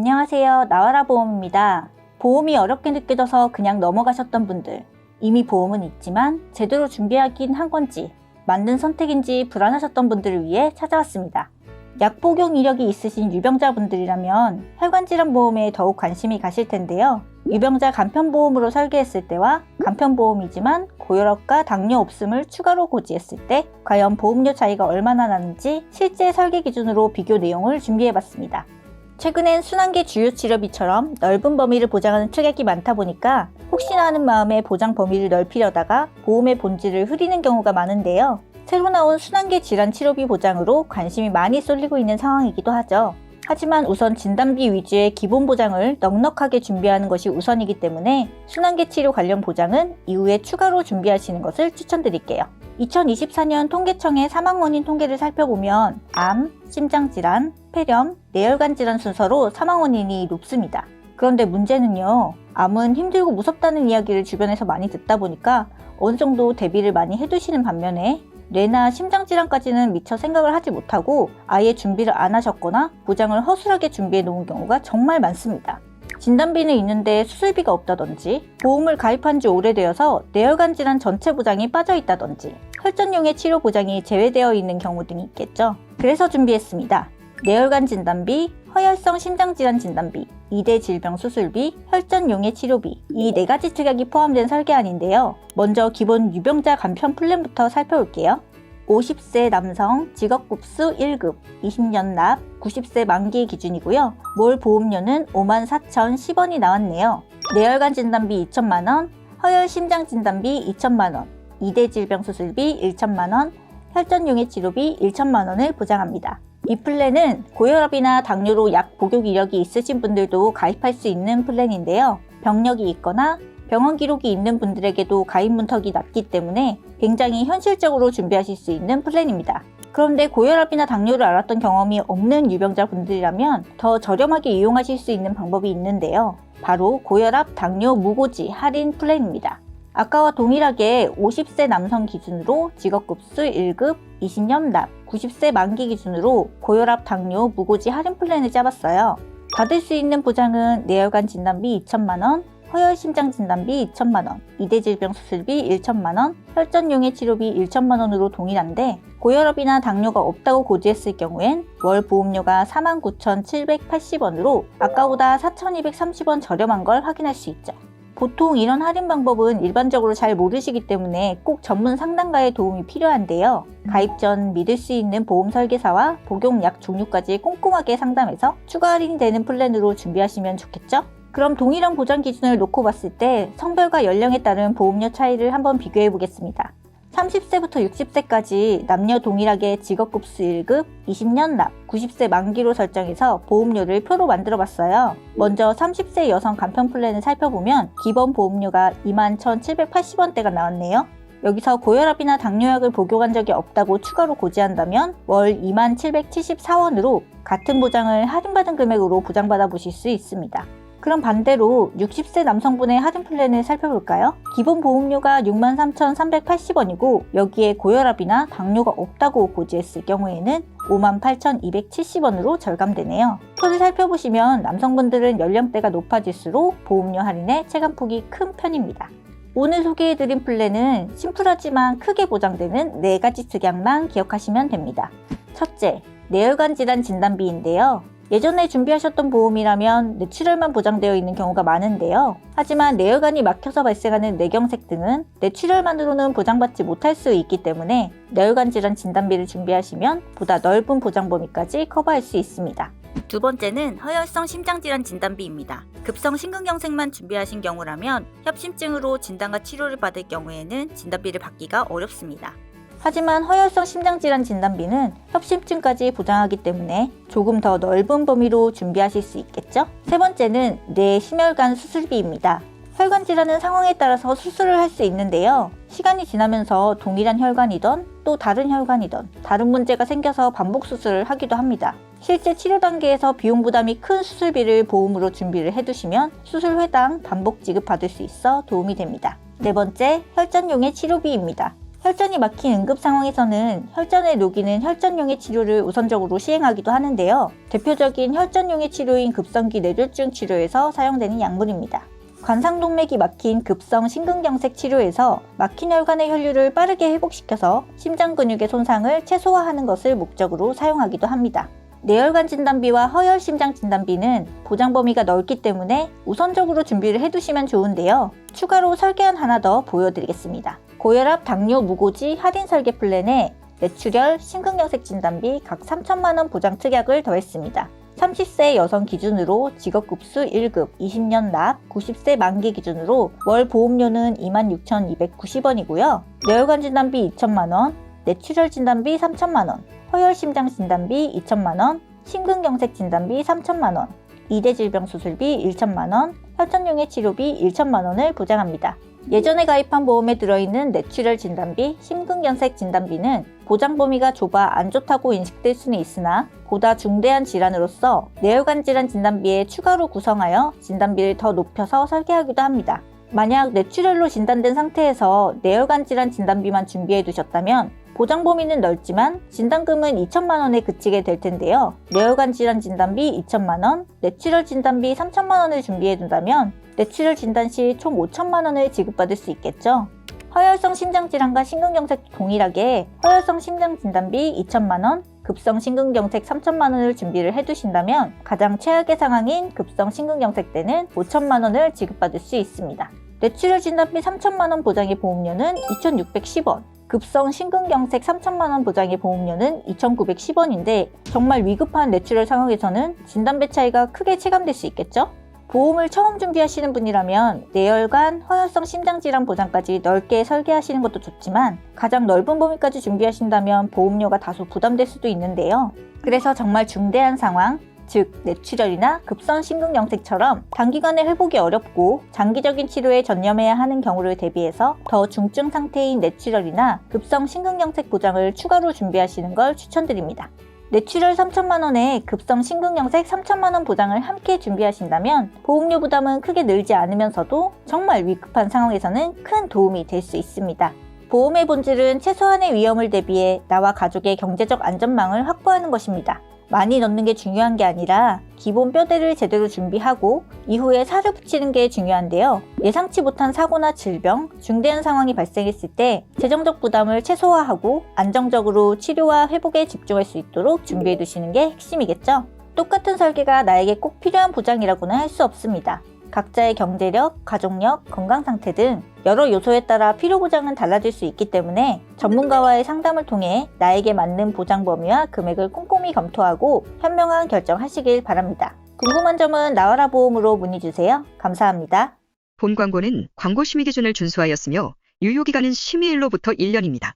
안녕하세요. 나와라 보험입니다. 보험이 어렵게 느껴져서 그냥 넘어가셨던 분들, 이미 보험은 있지만 제대로 준비하긴 한 건지 맞는 선택인지 불안하셨던 분들을 위해 찾아왔습니다. 약 복용 이력이 있으신 유병자분들이라면 혈관질환보험에 더욱 관심이 가실 텐데요. 유병자 간편보험으로 설계했을 때와 간편보험이지만 고혈압과 당뇨 없음을 추가로 고지했을 때 과연 보험료 차이가 얼마나 나는지 실제 설계 기준으로 비교 내용을 준비해봤습니다. 최근엔 순환계 주요 치료비처럼 넓은 범위를 보장하는 특약이 많다 보니까 혹시나 하는 마음에 보장 범위를 넓히려다가 보험의 본질을 흐리는 경우가 많은데요. 새로 나온 순환계 질환 치료비 보장으로 관심이 많이 쏠리고 있는 상황이기도 하죠. 하지만 우선 진단비 위주의 기본 보장을 넉넉하게 준비하는 것이 우선이기 때문에 순환계 치료 관련 보장은 이후에 추가로 준비하시는 것을 추천드릴게요. 2024년 통계청의 사망 원인 통계를 살펴보면 암, 심장질환, 폐렴, 뇌혈관 질환 순서로 사망 원인이 높습니다. 그런데 문제는요, 암은 힘들고 무섭다는 이야기를 주변에서 많이 듣다 보니까 어느 정도 대비를 많이 해두시는 반면에 뇌나 심장질환까지는 미처 생각을 하지 못하고 아예 준비를 안 하셨거나 보장을 허술하게 준비해 놓은 경우가 정말 많습니다. 진단비는 있는데 수술비가 없다든지, 보험을 가입한 지 오래되어서 뇌혈관 질환 전체 보장이 빠져 있다든지, 혈전용의 치료 보장이 제외되어 있는 경우 등이 있겠죠. 그래서 준비했습니다. 뇌혈관 진단비, 허혈성 심장질환 진단비, 2대 질병 수술비, 혈전용의 치료비, 이 4가지 특약이 포함된 설계안인데요. 먼저 기본 유병자 간편 플랜부터 살펴볼게요. 50세 남성 직업급수 1급 20년 납 90세 만기 기준이고요. 월 보험료는 54,010원이 나왔네요. 뇌혈관 진단비 2천만원, 허혈 심장 진단비 2천만원, 2대 질병 수술비 1천만원, 혈전용의 치료비 1천만원을 보장합니다. 이 플랜은 고혈압이나 당뇨로 약 복용 이력이 있으신 분들도 가입할 수 있는 플랜인데요. 병력이 있거나 병원 기록이 있는 분들에게도 가입 문턱이 낮기 때문에 굉장히 현실적으로 준비하실 수 있는 플랜입니다. 그런데 고혈압이나 당뇨를 앓았던 경험이 없는 유병자분들이라면 더 저렴하게 이용하실 수 있는 방법이 있는데요. 바로 고혈압, 당뇨, 무고지 할인 플랜입니다. 아까와 동일하게 50세 남성 기준으로 직업급수 1급, 20년 납, 90세 만기 기준으로 고혈압, 당뇨, 무고지 할인 플랜을 짜봤어요. 받을 수 있는 보장은 뇌혈관 진단비 2천만원, 허혈 심장 진단비 2천만원, 2대 질병 수술비 1천만원, 혈전용의 치료비 1천만원으로 동일한데 고혈압이나 당뇨가 없다고 고지했을 경우엔 월 보험료가 49,780원으로 아까보다 4,230원 저렴한 걸 확인할 수 있죠. 보통 이런 할인 방법은 일반적으로 잘 모르시기 때문에 꼭 전문 상담가의 도움이 필요한데요. 가입 전 믿을 수 있는 보험 설계사와 복용약 종류까지 꼼꼼하게 상담해서 추가 할인이 되는 플랜으로 준비하시면 좋겠죠? 그럼 동일한 보장 기준을 놓고 봤을 때 성별과 연령에 따른 보험료 차이를 한번 비교해 보겠습니다. 30세부터 60세까지 남녀 동일하게 직업급수 1급, 20년 납, 90세 만기로 설정해서 보험료를 표로 만들어 봤어요. 먼저 30세 여성 간편 플랜을 살펴보면 기본 보험료가 21,780원대가 나왔네요. 여기서 고혈압이나 당뇨약을 복용한 적이 없다고 추가로 고지한다면 월 2774원으로 같은 보장을 할인받은 금액으로 보장받아 보실 수 있습니다. 그럼 반대로 60세 남성분의 할인 플랜을 살펴볼까요? 기본 보험료가 63,380원이고 여기에 고혈압이나 당뇨가 없다고 고지했을 경우에는 58,270원으로 절감되네요. 표를 살펴보시면 남성분들은 연령대가 높아질수록 보험료 할인의 체감폭이 큰 편입니다. 오늘 소개해드린 플랜은 심플하지만 크게 보장되는 4가지 특약만 기억하시면 됩니다. 첫째, 뇌혈관 질환 진단비인데요. 예전에 준비하셨던 보험이라면 뇌출혈만 보장되어 있는 경우가 많은데요. 하지만 뇌혈관이 막혀서 발생하는 뇌경색 등은 뇌출혈만으로는 보장받지 못할 수 있기 때문에 뇌혈관 질환 진단비를 준비하시면 보다 넓은 보장 범위까지 커버할 수 있습니다. 두 번째는 허혈성 심장질환 진단비입니다. 급성 심근경색만 준비하신 경우라면 협심증으로 진단과 치료를 받을 경우에는 진단비를 받기가 어렵습니다. 하지만 허혈성 심장질환 진단비는 협심증까지 보장하기 때문에 조금 더 넓은 범위로 준비하실 수 있겠죠? 세 번째는 뇌 심혈관 수술비입니다. 혈관 질환은 상황에 따라서 수술을 할 수 있는데요. 시간이 지나면서 동일한 혈관이던 또 다른 혈관이던 다른 문제가 생겨서 반복 수술을 하기도 합니다. 실제 치료 단계에서 비용 부담이 큰 수술비를 보험으로 준비를 해두시면 수술 회당 반복 지급받을 수 있어 도움이 됩니다. 네 번째, 혈전용의 치료비입니다. 혈전이 막힌 응급 상황에서는 혈전을 녹이는 혈전용의 치료를 우선적으로 시행하기도 하는데요. 대표적인 혈전용의 치료인 급성기 뇌졸중 치료에서 사용되는 약물입니다. 관상동맥이 막힌 급성 심근경색 치료에서 막힌 혈관의 혈류를 빠르게 회복시켜서 심장 근육의 손상을 최소화하는 것을 목적으로 사용하기도 합니다. 뇌혈관 진단비와 허혈 심장 진단비는 보장 범위가 넓기 때문에 우선적으로 준비를 해두시면 좋은데요. 추가로 설계안 하나 더 보여드리겠습니다. 고혈압, 당뇨, 무고지, 할인 설계 플랜에 뇌출혈, 심근경색 진단비 각 3천만 원 보장 특약을 더했습니다. 30세 여성 기준으로 직업급수 1급 20년 납 90세 만기 기준으로 월 보험료는 26,290원이고요. 뇌혈관 진단비 2천만원, 뇌출혈 진단비 3천만원, 허혈심장 진단비 2천만원, 심근경색 진단비 3천만원, 2대 질병 수술비 1천만원, 혈전용의 치료비 1천만원을 보장합니다. 예전에 가입한 보험에 들어있는 뇌출혈 진단비, 심근경색 진단비는 보장 범위가 좁아 안 좋다고 인식될 수는 있으나 보다 중대한 질환으로서 뇌혈관 질환 진단비에 추가로 구성하여 진단비를 더 높여서 설계하기도 합니다. 만약 뇌출혈로 진단된 상태에서 뇌혈관 질환 진단비만 준비해 두셨다면 보장 범위는 넓지만 진단금은 2천만 원에 그치게 될 텐데요. 뇌혈관 질환 진단비 2천만 원, 뇌출혈 진단비 3천만 원을 준비해 둔다면 뇌출혈 진단 시 총 5천만 원을 지급받을 수 있겠죠. 허혈성 심장질환과 심근경색도 동일하게 허혈성 심장 진단비 2천만 원, 급성 심근경색 3천만 원을 준비를 해두신다면 가장 최악의 상황인 급성 심근경색 때는 5천만 원을 지급받을 수 있습니다. 뇌출혈 진단비 3천만 원 보장의 보험료는 2,610원, 급성 심근경색 3천만 원 보장의 보험료는 2,910원인데 정말 위급한 뇌출혈 상황에서는 진단비 차이가 크게 체감될 수 있겠죠? 보험을 처음 준비하시는 분이라면 뇌혈관, 허혈성 심장질환 보장까지 넓게 설계하시는 것도 좋지만 가장 넓은 범위까지 준비하신다면 보험료가 다소 부담될 수도 있는데요. 그래서 정말 중대한 상황, 즉 뇌출혈이나 급성 심근경색처럼 단기간에 회복이 어렵고 장기적인 치료에 전념해야 하는 경우를 대비해서 더 중증 상태인 뇌출혈이나 급성 심근경색 보장을 추가로 준비하시는 걸 추천드립니다. 뇌출혈 3천만 원에 급성 심근경색 3천만 원 보장을 함께 준비하신다면 보험료 부담은 크게 늘지 않으면서도 정말 위급한 상황에서는 큰 도움이 될 수 있습니다. 보험의 본질은 최소한의 위험을 대비해 나와 가족의 경제적 안전망을 확보하는 것입니다. 많이 넣는 게 중요한 게 아니라 기본 뼈대를 제대로 준비하고 이후에 살을 붙이는 게 중요한데요. 예상치 못한 사고나 질병, 중대한 상황이 발생했을 때 재정적 부담을 최소화하고 안정적으로 치료와 회복에 집중할 수 있도록 준비해 두시는 게 핵심이겠죠. 똑같은 설계가 나에게 꼭 필요한 보장이라고는 할 수 없습니다. 각자의 경제력, 가족력, 건강 상태 등 여러 요소에 따라 필요 보장은 달라질 수 있기 때문에 전문가와의 상담을 통해 나에게 맞는 보장 범위와 금액을 꼼꼼히 검토하고 현명한 결정하시길 바랍니다. 궁금한 점은 나와라 보험으로 문의주세요. 감사합니다. 본 광고는 광고 심의 기준을 준수하였으며 유효기간은 심의일로부터 1년입니다.